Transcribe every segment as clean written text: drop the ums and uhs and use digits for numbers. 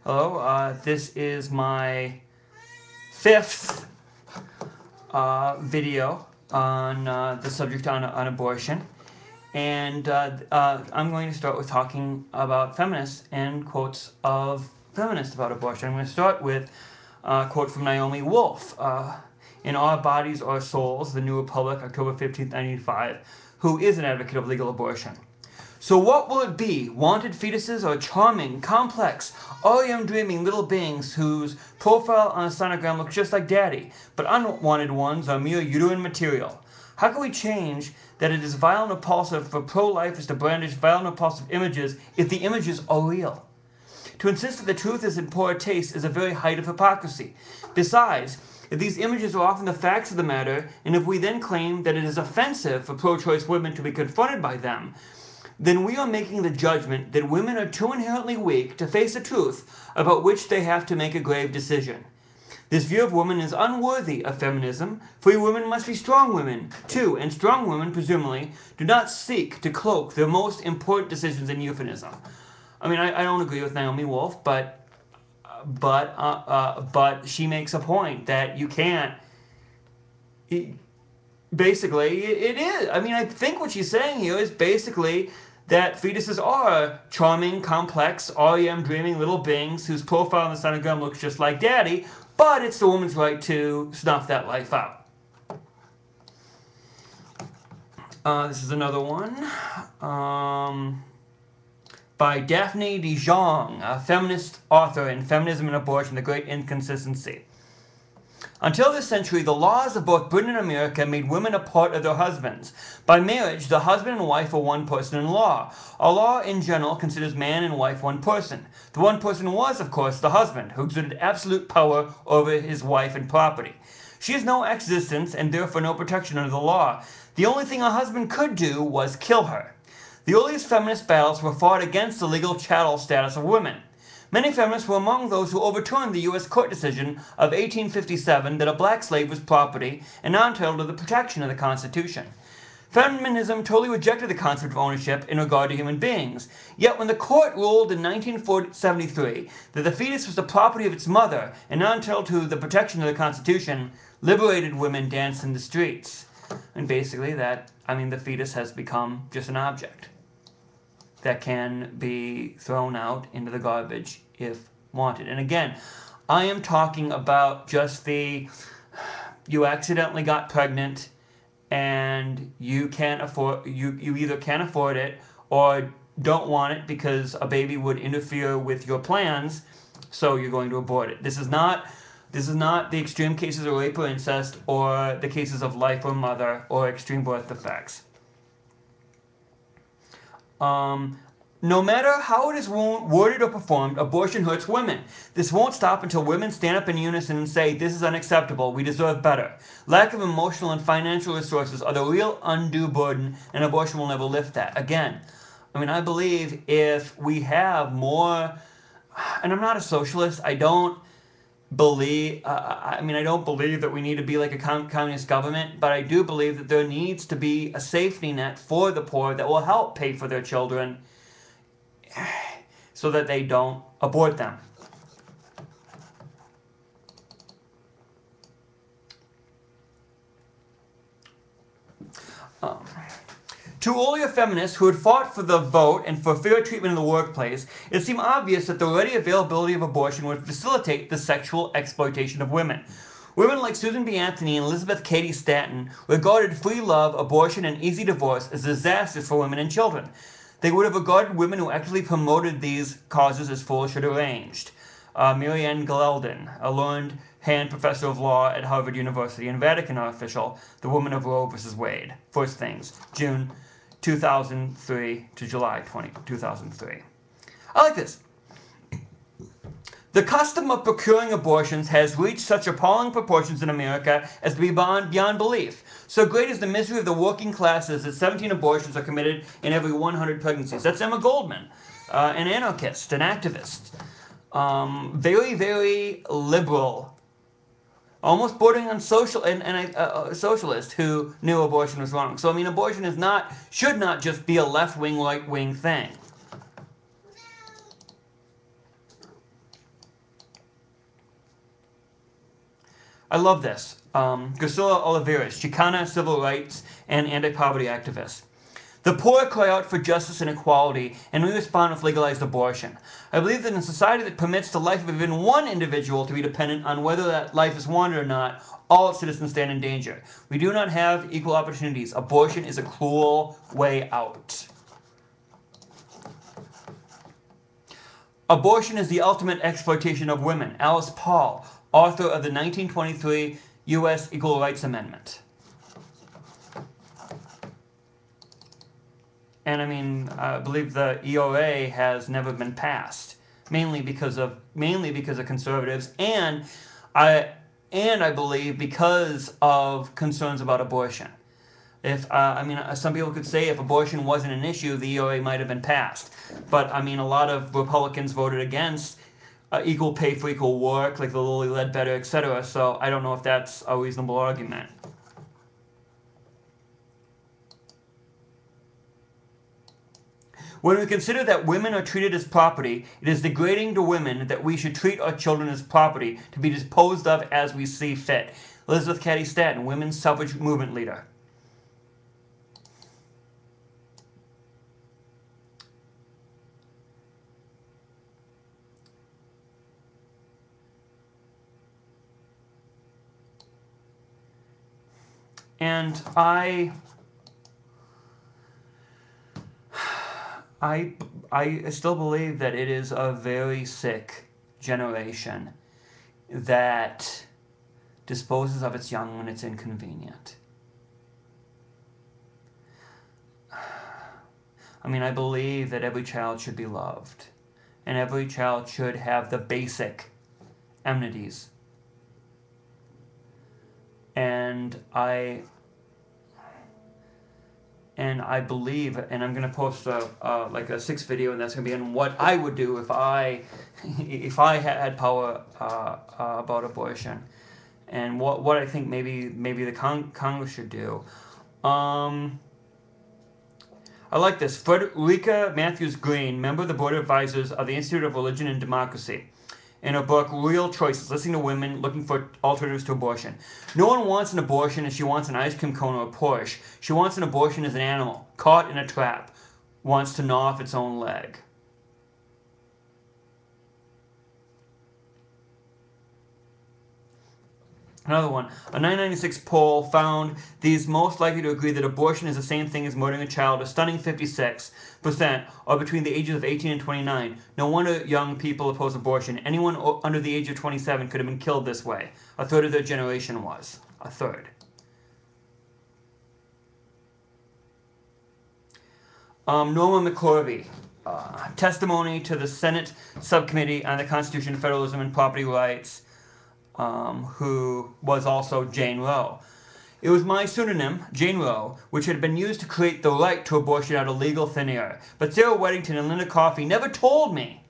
Hello, this is my fifth video on the subject on abortion. And I'm going to start with talking about feminists and quotes of feminists about abortion. I'm going to start with a quote from Naomi Wolf, in Our Bodies, Our Souls, The New Republic, October 15th, 1985, who is an advocate of legal abortion. So what will it be? Wanted fetuses or charming, complex, all-young dreaming little beings whose profile on a sonogram looks just like daddy, but unwanted ones are mere uterine material? How can we change that it is vile and repulsive for pro-lifers to brandish vile and repulsive images if the images are real? To insist that the truth is in poor taste is a very height of hypocrisy. Besides, if these images are often the facts of the matter, and if we then claim that it is offensive for pro-choice women to be confronted by them, then we are making the judgment that women are too inherently weak to face a truth about which they have to make a grave decision. This view of women is unworthy of feminism. Free women must be strong women, too, and strong women, presumably, do not seek to cloak their most important decisions in euphemism. I mean, I don't agree with Naomi Wolf, but she makes a point that you can't. Basically, it is. I mean, I think what she's saying here is basically that fetuses are charming, complex, REM dreaming little beings whose profile on the sonogram looks just like daddy, but it's the woman's right to snuff that life out. This is another one by Daphne de Jong, a feminist author in Feminism and Abortion, The Great Inconsistency. Until this century, the laws of both Britain and America made women a part of their husbands. By marriage, the husband and wife are one person in law. Our law, in general, considers man and wife one person. The one person was, of course, the husband, who exerted absolute power over his wife and property. She has no existence and therefore no protection under the law. The only thing a husband could do was kill her. The earliest feminist battles were fought against the legal chattel status of women. Many feminists were among those who overturned the U.S. court decision of 1857 that a black slave was property and not entitled to the protection of the Constitution. Feminism totally rejected the concept of ownership in regard to human beings. Yet when the court ruled in 1973 that the fetus was the property of its mother and not entitled to the protection of the Constitution, liberated women danced in the streets. And basically the fetus has become just an object that can be thrown out into the garbage if wanted. And again, I am talking about just you accidentally got pregnant and you can't afford, you either can't afford it or don't want it because a baby would interfere with your plans, so you're going to abort it. This is not the extreme cases of rape or incest or the cases of life or mother or extreme birth defects. No matter how it is worded or performed, abortion hurts women. This won't stop until women stand up in unison and say, this is unacceptable, we deserve better. Lack of emotional and financial resources are the real undue burden, and abortion will never lift that. Again, I believe if we have more, and I'm not a socialist, I don't believe that we need to be like a communist government, but I do believe that there needs to be a safety net for the poor that will help pay for their children so that they don't abort them. To earlier feminists who had fought for the vote and for fair treatment in the workplace, it seemed obvious that the ready availability of abortion would facilitate the sexual exploitation of women. Women like Susan B. Anthony and Elizabeth Cady Stanton regarded free love, abortion, and easy divorce as disastrous for women and children. They would have regarded women who actively promoted these causes as foolish or deranged. Marianne Galeldon, a learned hand professor of law at Harvard University and Vatican official, the woman of Roe v. Wade. First Things, June 2003 to July 2003. I like this. The custom of procuring abortions has reached such appalling proportions in America as to be beyond belief. So great is the misery of the working classes that 17 abortions are committed in every 100 pregnancies. That's Emma Goldman, an anarchist, an activist. Very, very liberal, almost bordering on a socialist who knew abortion was wrong. So abortion should not just be a left-wing, right-wing thing. I love this. Priscilla Oliveras, Chicana civil rights and anti-poverty activist. The poor cry out for justice and equality, and we respond with legalized abortion. I believe that in a society that permits the life of even one individual to be dependent on whether that life is wanted or not, all its citizens stand in danger. We do not have equal opportunities. Abortion is a cruel way out. Abortion is the ultimate exploitation of women. Alice Paul, author of the 1923 U.S. Equal Rights Amendment. And I mean, I believe the ERA has never been passed, mainly because of conservatives, and I believe because of concerns about abortion. If some people could say if abortion wasn't an issue, the ERA might have been passed. But I mean, a lot of Republicans voted against equal pay for equal work, like the Lilly Ledbetter, etc. So I don't know if that's a reasonable argument. When we consider that women are treated as property, it is degrading to women that we should treat our children as property, to be disposed of as we see fit. Elizabeth Cady Stanton, women's suffrage movement leader. And I still believe that it is a very sick generation that disposes of its young when it's inconvenient. I mean, I believe that every child should be loved, and every child should have the basic amenities. And I believe, and I'm gonna post like a 6th video, and that's gonna be on what I would do if I had power about abortion, and what I think maybe the Congress should do. I like this. Frederica Matthews Green, member of the Board of Advisors of the Institute of Religion and Democracy, in her book, Real Choices, listening to women looking for alternatives to abortion. No one wants an abortion if she wants an ice cream cone or a Porsche. She wants an abortion as an animal, caught in a trap, wants to gnaw off its own leg. Another one. A 1996 poll found these most likely to agree that abortion is the same thing as murdering a child, a stunning 56%, are between the ages of 18 and 29. No wonder young people oppose abortion. Anyone under the age of 27 could have been killed this way. A third of their generation was. A third. Norma McCorvey. Testimony to the Senate Subcommittee on the Constitution, Federalism, and Property Rights, who was also Jane Roe. It was my pseudonym, Jane Roe, which had been used to create the right to abortion out of legal thin air. But Sarah Weddington and Linda Coffey never told me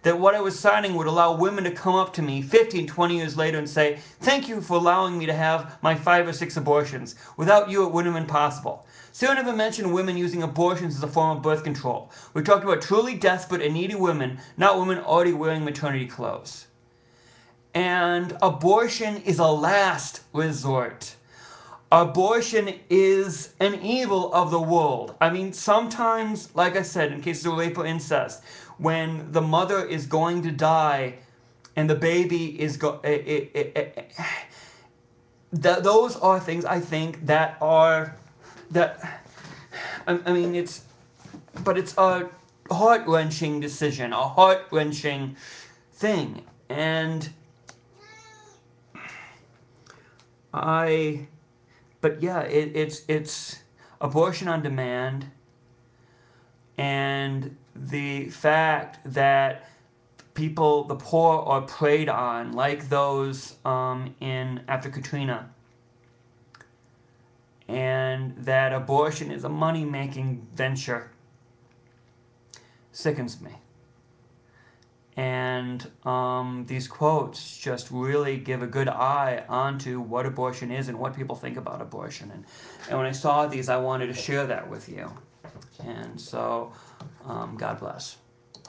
that what I was signing would allow women to come up to me 15, 20 years later and say, "Thank you for allowing me to have my 5 or 6 abortions. Without you, it wouldn't have been possible." Sarah never mentioned women using abortions as a form of birth control. We talked about truly desperate and needy women, not women already wearing maternity clothes. And abortion is a last resort. Abortion is an evil of the world. I mean, sometimes, like I said, in cases of rape or incest, when the mother is going to die and the baby is those are things I think that are, I mean, it's a heart-wrenching decision, a heart-wrenching thing. And but yeah, it's abortion on demand, and the fact that people, the poor, are preyed on, like those after Katrina, and that abortion is a money-making venture, sickens me. And these quotes just really give a good eye onto what abortion is and what people think about abortion. And when I saw these, I wanted to share that with you. And so, God bless.